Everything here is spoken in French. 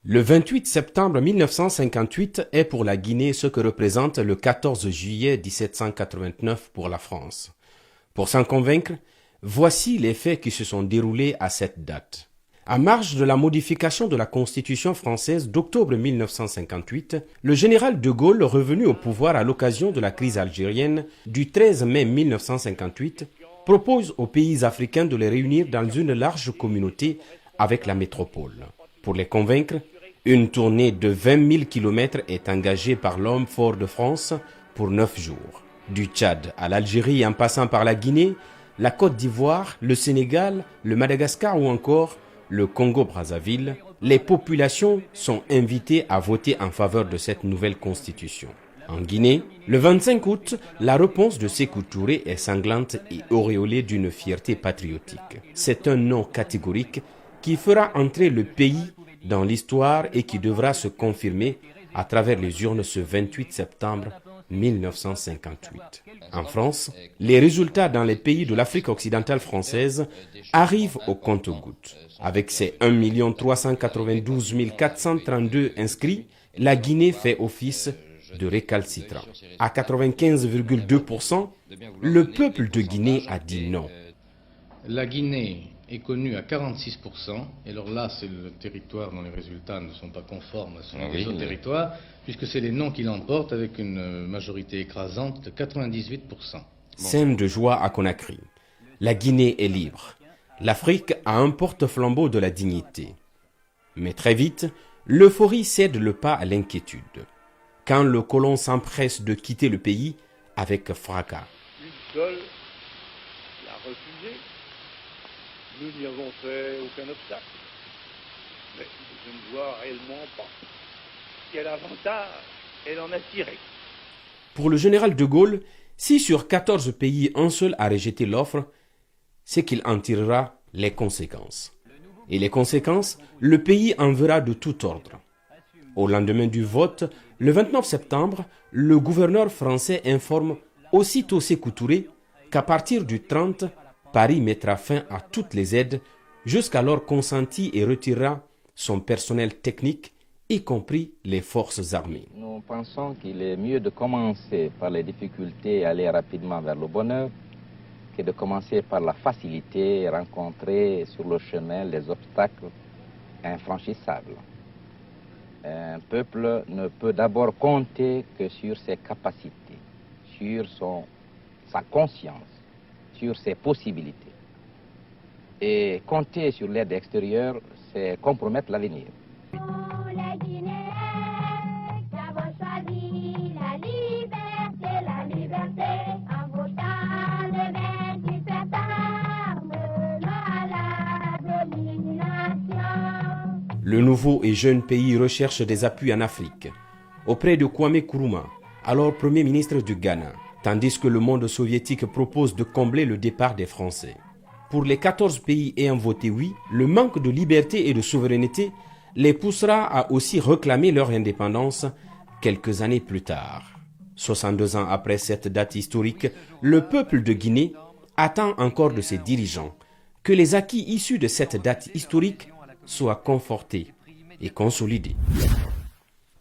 Le 28 septembre 1958 est pour la Guinée ce que représente le 14 juillet 1789 pour la France. Pour s'en convaincre, voici les faits qui se sont déroulés à cette date. À marge de la modification de la Constitution française d'octobre 1958, le général de Gaulle, revenu au pouvoir à l'occasion de la crise algérienne du 13 mai 1958, propose aux pays africains de les réunir dans une large communauté avec la métropole. Pour les convaincre, une tournée de 20 000 km est engagée par l'homme fort de France pour 9 jours. Du Tchad à l'Algérie en passant par la Guinée, la Côte d'Ivoire, le Sénégal, le Madagascar ou encore le Congo-Brazzaville, les populations sont invitées à voter en faveur de cette nouvelle constitution. En Guinée, le 25 août, la réponse de Sékou Touré est sanglante et auréolée d'une fierté patriotique. C'est un non catégorique qui fera entrer le pays dans l'histoire et qui devra se confirmer à travers les urnes ce 28 septembre 1958. En France, les résultats dans les pays de l'Afrique occidentale française arrivent au compte-gouttes. Avec ses 1 392 432 inscrits, la Guinée fait office de récalcitrant. À 95,2%, le peuple de Guinée a dit non. La Guinée est connue à 46%, et alors là c'est le territoire dont les résultats ne sont pas conformes à son autre territoire, puisque c'est les non qui l'emportent avec une majorité écrasante de 98%. Scène de joie à Conakry. La Guinée est libre. L'Afrique a un porte-flambeau de la dignité. Mais très vite, l'euphorie cède le pas à l'inquiétude. Quand le colon s'empresse de quitter le pays avec fracas. Une seule l'a refusé. Nous n'y avons fait aucun obstacle. Mais je ne vois réellement pas quel avantage elle en a tiré. Pour le général de Gaulle, si sur 14 pays un seul a rejeté l'offre, c'est qu'il en tirera les conséquences. Et les conséquences, le pays en verra de tout ordre. Au lendemain du vote, le 29 septembre, le gouverneur français informe aussitôt Sékou Touré qu'à partir du 30, Paris mettra fin à toutes les aides jusqu'alors consenties et retirera son personnel technique, y compris les forces armées. Nous pensons qu'il est mieux de commencer par les difficultés et aller rapidement vers le bonheur que de commencer par la facilité et rencontrer sur le chemin les obstacles infranchissables. Un peuple ne peut d'abord compter que sur ses capacités, sur sa conscience, sur ses possibilités. Et compter sur l'aide extérieure, c'est compromettre l'avenir. Le nouveau et jeune pays recherche des appuis en Afrique, auprès de Kwame Nkrumah, alors Premier ministre du Ghana, tandis que le monde soviétique propose de combler le départ des Français. Pour les 14 pays ayant voté oui, le manque de liberté et de souveraineté les poussera à aussi réclamer leur indépendance quelques années plus tard. 62 ans après cette date historique, le peuple de Guinée attend encore de ses dirigeants que les acquis issus de cette date historique soient confortés et consolidés.